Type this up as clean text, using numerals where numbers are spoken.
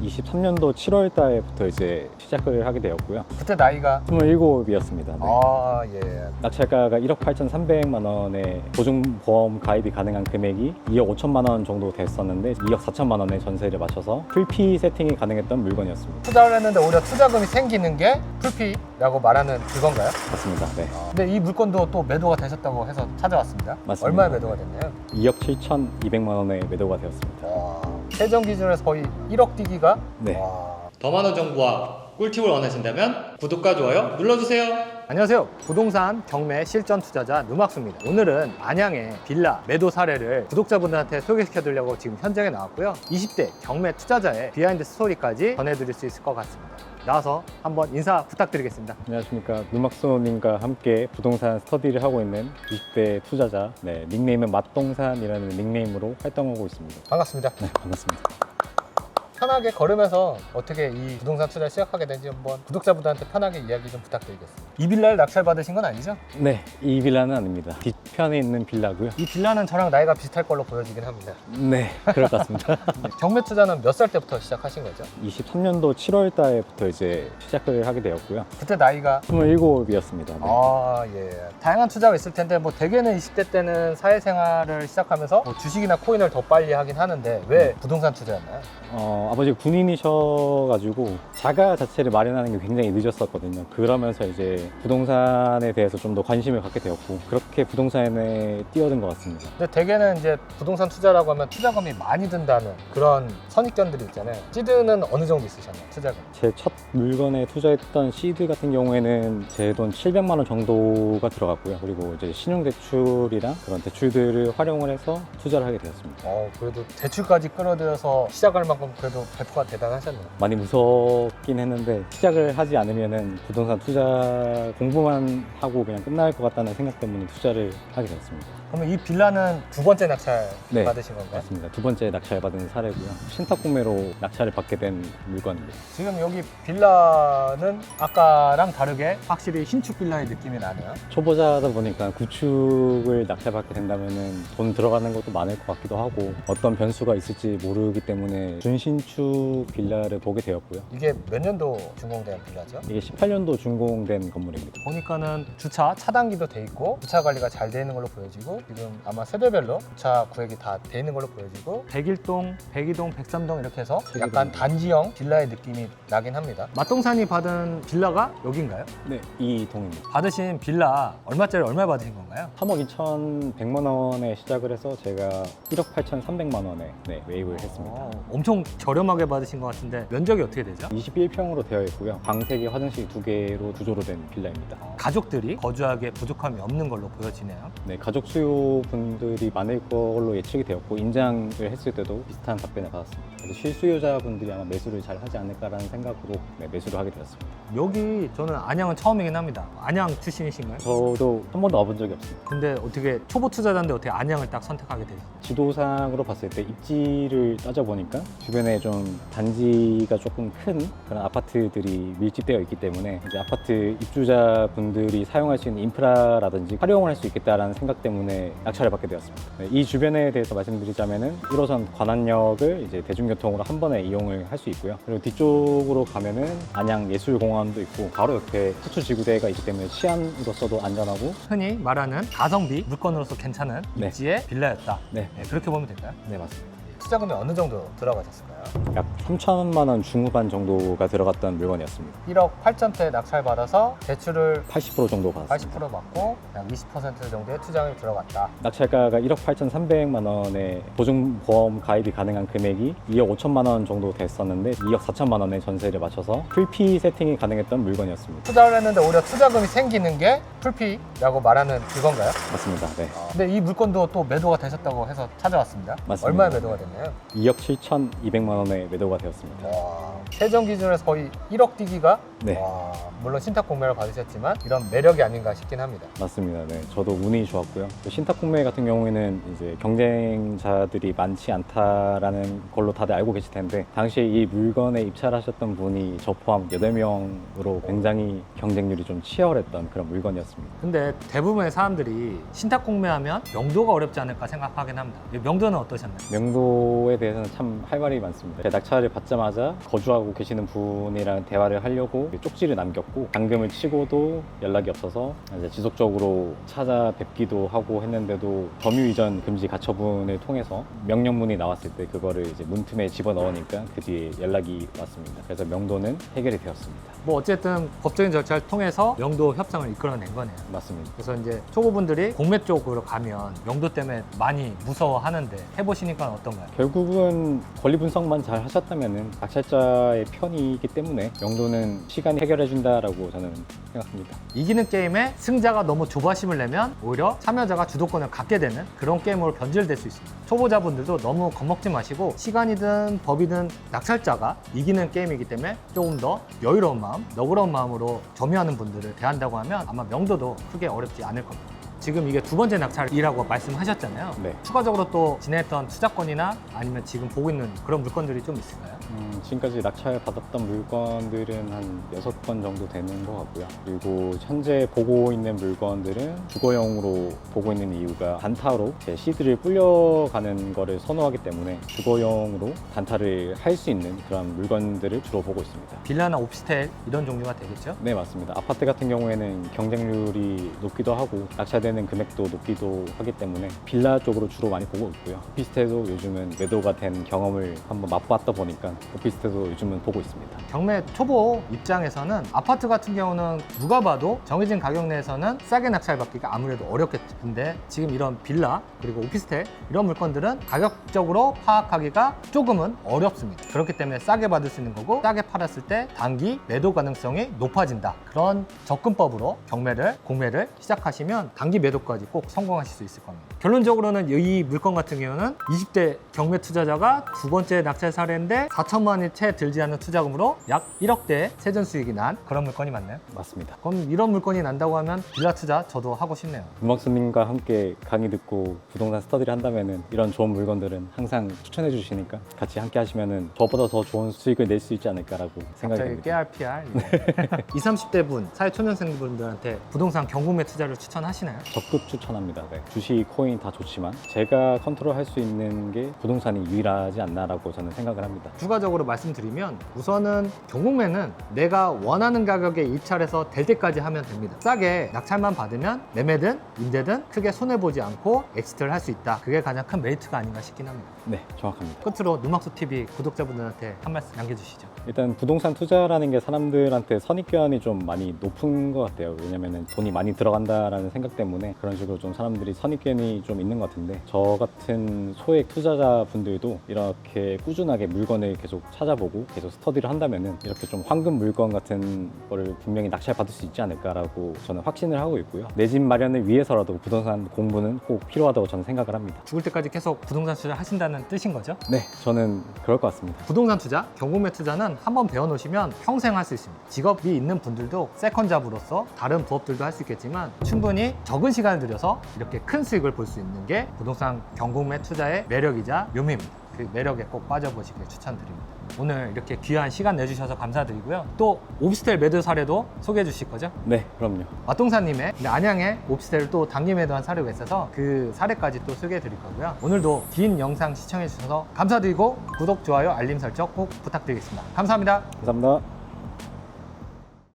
23년도 7월 달부터 이제 시작을 하게 되었고요. 그때 나이가 27이었습니다. 네. 아, 예. 낙찰가가 1억 8,300만 원에 보증보험 가입이 가능한 금액이 2억 5천만 원 정도 됐었는데 2억 4천만 원의 전세를 맞춰서 풀피 세팅이 가능했던 물건이었습니다. 투자를 했는데 오히려 투자금이 생기는 게 풀피라고 말하는 그건가요? 맞습니다. 네. 근데 이 물건도 또 매도가 되셨다고 해서 찾아왔습니다. 맞습니다. 얼마에 매도가 됐나요? 2억 7,200만 원에 매도가 되었습니다. 와, 세정 기준에서 거의 1억 뛰기가 네. 와. 더 많은 정보와 꿀팁을 원하신다면 구독과 좋아요 눌러주세요. 안녕하세요. 부동산 경매 실전 투자자 누막수입니다. 오늘은 안양의 빌라 매도 사례를 구독자분들한테 소개시켜 드리려고 지금 현장에 나왔고요. 20대 경매 투자자의 비하인드 스토리까지 전해드릴 수 있을 것 같습니다. 나와서 한번 인사 부탁드리겠습니다. 안녕하십니까. 누막수님과 함께 부동산 스터디를 하고 있는 20대 투자자, 닉네임은 맛동산이라는 닉네임으로 활동하고 있습니다. 반갑습니다. 네, 반갑습니다. 편하게 걸으면서 어떻게 이 부동산 투자를 시작하게 된지 한번 구독자분들한테 편하게 이야기 좀 부탁드리겠습니다. 이 빌라를 낙찰 받으신 건 아니죠? 네, 이 빌라는 아닙니다. 뒤편에 있는 빌라고요. 이 빌라는 저랑 나이가 비슷할 걸로 보여지긴 합니다. 네, 그럴 것 같습니다. 경매 투자는 몇 살 때부터 시작하신 거죠? 23년도 7월 달부터 이제 시작을 하게 되었고요. 그때 나이가 27이었습니다. 네. 아, 예. 다양한 투자가 있을 텐데 뭐 대개는 20대 때는 사회생활을 시작하면서 뭐 주식이나 코인을 더 빨리 하긴 하는데 왜 부동산 투자였나요? 아버지가 군인이셔가지고 자가 자체를 마련하는 게 굉장히 늦었었거든요. 그러면서 이제 부동산에 대해서 좀 더 관심을 갖게 되었고 그렇게 부동산에 뛰어든 것 같습니다. 근데 대개는 이제 부동산 투자라고 하면 투자금이 많이 든다는 그런 선입견들이 있잖아요. 시드는 어느 정도 있으셨나요? 투자금? 제 첫 물건에 투자했던 시드 같은 경우에는 제 돈 700만 원 정도가 들어갔고요. 그리고 이제 신용대출이랑 그런 대출들을 활용을 해서 투자를 하게 되었습니다. 그래도 대출까지 끌어들여서 시작할 만큼 그래도 배포가 대단하셨네요. 많이 무섭긴 했는데 시작을 하지 않으면은 부동산 투자 공부만 하고 그냥 끝날 것 같다는 생각 때문에 투자를 하게 되었습니다. 그러면 이 빌라는 두 번째 낙찰 네, 받으신 건가요? 맞습니다. 두 번째 낙찰받은 사례고요. 신탁 구매로 낙찰을 받게 된 물건입니다. 지금 여기 빌라는 아까랑 다르게 확실히 신축 빌라의 느낌이 나네요. 초보자다 보니까 구축을 낙찰받게 된다면은 돈 들어가는 것도 많을 것 같기도 하고 어떤 변수가 있을지 모르기 때문에 준신축 빌라를 보게 되었고요. 이게 몇 년도 준공된 빌라죠? 이게 18년도 준공된 건물입니다. 보니까는 주차 차단기도 돼 있고 주차 관리가 잘 돼 있는 걸로 보여지고 지금 아마 세대별로 주차 구획이 다 돼 있는 걸로 보여지고 101동, 102동, 103동 이렇게 해서 약간 단지형 빌라의 느낌이 나긴 합니다. 맛동산이 받은 빌라가 여긴가요? 네, 이 동입니다. 받으신 빌라 얼마짜리 얼마 받으신 건가요? 3억 2,100만 원에 시작을 해서 제가 1억 8,300만 원에 매입을 했습니다. 엄청 저렴하게 받으신 것 같은데 면적이 어떻게 되죠? 21평으로 되어 있고요. 방 3개, 화장실 2개로 구조로 된 빌라입니다. 가족들이 거주하기에 부족함이 없는 걸로 보여지네요. 네, 가족 수요분들이 많을 걸로 예측이 되었고 인장을 했을 때도 비슷한 답변을 받았습니다. 그래서 실수요자분들이 아마 매수를 잘 하지 않을까라는 생각으로 매수를 하게 되었습니다. 여기 저는 안양은 처음이긴 합니다. 안양 출신이신가요? 저도 한 번도 와본 적이 없습니다. 근데 어떻게 초보 투자자인데 어떻게 안양을 딱 선택하게 되죠? 지도상으로 봤을 때 입지를 따져보니까 주변에 좀 단지가 조금 큰 그런 아파트들이 밀집되어 있기 때문에 이제 아파트 입주자분들이 사용할 수 있는 인프라라든지 활용을 할 수 있겠다라는 생각 때문에 낙찰을 받게 되었습니다. 이 주변에 대해서 말씀드리자면은 1호선 관악역을 이제 대중교통으로 한 번에 이용을 할 수 있고요. 그리고 뒤쪽으로 가면은 안양 예술공원도 있고 바로 옆에 호수지구대가 있기 때문에 치안으로서도 안전하고 흔히 말하는 가성비 물건으로서 괜찮은 네. 입지의 빌라였다. 네, 그렇게 보면 될까요? 네 맞습니다. 투자금이 어느 정도 들어가셨을까요? 약 3천만 원 중후반 정도가 들어갔던 물건이었습니다. 1억 8천대 낙찰 받아서 대출을 80% 정도 받았습니다. 80% 받고 약 20% 정도의 투자금이 들어갔다. 낙찰가가 1억 8,300만 원에 보증보험 가입이 가능한 금액이 2억 5천만 원 정도 됐었는데 2억 4천만 원의 전세를 맞춰서 풀피 세팅이 가능했던 물건이었습니다. 투자를 했는데 오히려 투자금이 생기는 게 풀피라고 말하는 그건가요? 맞습니다. 네. 근데 이 물건도 또 매도가 되셨다고 해서 찾아왔습니다. 맞습니다. 얼마에 매도가 됐나요? 2억 7,200만 원에 매도가 되었습니다. 와, 세정 기준에서 거의 1억 뛰기가 네. 와, 물론 신탁 공매를 받으셨지만 이런 매력이 아닌가 싶긴 합니다. 맞습니다. 네, 저도 운이 좋았고요. 또 신탁 공매 같은 경우에는 이제 경쟁자들이 많지 않다라는 걸로 다들 알고 계실 텐데 당시에 이 물건에 입찰하셨던 분이 저 포함 8명으로 굉장히 경쟁률이 좀 치열했던 그런 물건이었습니다. 근데 대부분의 사람들이 신탁 공매하면 명도가 어렵지 않을까 생각하긴 합니다. 명도는 어떠셨나요? 명도에 대해서는 참 할 말이 많습니다. 제가 낙찰을 받자마자 거주하고 계시는 분이랑 대화를 하려고 쪽지를 남겼고 당금을 치고도 연락이 없어서 이제 지속적으로 찾아뵙기도 하고 했는데도 점유 이전 금지 가처분을 통해서 명령문이 나왔을 때 그거를 이제 문틈에 집어넣으니까 그 뒤에 연락이 왔습니다. 그래서 명도는 해결이 되었습니다. 뭐 어쨌든 법적인 절차를 통해서 명도 협상을 이끌어낸 거네요. 맞습니다. 그래서 이제 초보분들이 공매 쪽으로 가면 명도 때문에 많이 무서워하는데 해보시니까 어떤가요? 결국은 권리 분석만 잘 하셨다면은 낙찰자의 편이기 때문에 명도는 시간이 해결해 준다라고 저는 생각합니다. 이기는 게임에 승자가 너무 조바심을 내면 오히려 참여자가 주도권을 갖게 되는 그런 게임으로 변질될 수 있습니다. 초보자분들도 너무 겁먹지 마시고 시간이든 법이든 낙찰자가 이기는 게임이기 때문에 조금 더 여유로운 마음, 너그러운 마음으로 점유하는 분들을 대한다고 하면 아마 명도도 크게 어렵지 않을 겁니다. 지금 이게 두 번째 낙찰이라고 말씀하셨잖아요. 네. 추가적으로 또 진행했던 투자권이나 아니면 지금 보고 있는 그런 물건들이 좀 있을까요? 지금까지 낙찰 받았던 물건들은 한 6건 정도 되는 것 같고요. 그리고 현재 보고 있는 물건들은 주거용으로 보고 있는 이유가 단타로 제 시드를 불려가는 거를 선호하기 때문에 주거용으로 단타를 할 수 있는 그런 물건들을 주로 보고 있습니다. 빌라나 오피스텔 이런 종류가 되겠죠? 네, 맞습니다. 아파트 같은 경우에는 경쟁률이 높기도 하고 낙찰되는 금액도 높기도 하기 때문에 빌라 쪽으로 주로 많이 보고 있고요. 오피스텔도 요즘은 매도가 된 경험을 한번 맛봤다 보니까 오피스텔도 요즘은 보고 있습니다. 경매 초보 입장에서는 아파트 같은 경우는 누가 봐도 정해진 가격 내에서는 싸게 낙찰받기가 아무래도 어렵겠죠. 근데 지금 이런 빌라 그리고 오피스텔 이런 물건들은 가격적으로 파악하기가 조금은 어렵습니다. 그렇기 때문에 싸게 받을 수 있는 거고 싸게 팔았을 때 단기 매도 가능성이 높아진다. 그런 접근법으로 공매를 시작하시면 단기 매도까지 꼭 성공하실 수 있을 겁니다. 결론적으로는 이 물건 같은 경우는 20대 경매 투자자가 두 번째 낙찰 사례인데 4천만 원이 채 들지 않는 투자금으로 약 1억대 세전 수익이 난 그런 물건이 맞나요? 맞습니다. 그럼 이런 물건이 난다고 하면 빌라 투자 저도 하고 싶네요. 문박수님과 함께 강의 듣고 부동산 스터디를 한다면은 이런 좋은 물건들은 항상 추천해 주시니까 같이 함께 하시면은 저보다 더 좋은 수익을 낼 수 있지 않을까라고 생각이 갑자기 듭니다. 깨알PR 20, 30대 분, 사회 초년생분들한테 부동산 경구매 투자를 추천하시나요? 적극 추천합니다. 네. 주식, 코인 다 좋지만 제가 컨트롤할 수 있는 게 부동산이 유일하지 않나라고 저는 생각을 합니다. 추가적으로 말씀드리면 우선은 경공매는 내가 원하는 가격에 입찰해서 될 때까지 하면 됩니다. 싸게 낙찰만 받으면 매매든 임대든 크게 손해보지 않고 엑시트를 할 수 있다. 그게 가장 큰 메리트가 아닌가 싶긴 합니다. 네, 정확합니다. 끝으로 누막수TV 구독자분들한테 한 말씀 남겨주시죠. 일단 부동산 투자라는 게 사람들한테 선입견이 좀 많이 높은 것 같아요. 왜냐면은 돈이 많이 들어간다라는 생각 때문에 그런 식으로 좀 사람들이 선입견이 좀 있는 것 같은데 저 같은 소액 투자자분들도 이렇게 꾸준하게 물건을 계속 찾아보고 계속 스터디를 한다면은 이렇게 좀 황금 물건 같은 거를 분명히 낙찰 받을 수 있지 않을까라고 저는 확신을 하고 있고요. 내 집 마련을 위해서라도 부동산 공부는 꼭 필요하다고 저는 생각을 합니다. 죽을 때까지 계속 부동산 투자 하신다는 뜻인 거죠? 네, 저는 그럴 것 같습니다. 부동산 투자, 경공매 투자는 한번 배워놓으시면 평생 할 수 있습니다. 직업이 있는 분들도 세컨잡으로서 다른 부업들도 할 수 있겠지만 충분히 적은 시간을 들여서 이렇게 큰 수익을 볼 수 있는 게 부동산 경공매 투자의 매력이자 묘미입니다. 그 매력에 꼭 빠져보시길 추천드립니다. 오늘 이렇게 귀한 시간 내주셔서 감사드리고요. 또 오피스텔 매도 사례도 소개해 주실 거죠? 네, 그럼요. 마동사님의 안양의 오피스텔을 또 단기 매도한 사례가 있어서 그 사례까지 또 소개해 드릴 거고요. 오늘도 긴 영상 시청해 주셔서 감사드리고 구독, 좋아요, 알림 설정 꼭 부탁드리겠습니다. 감사합니다. 감사합니다.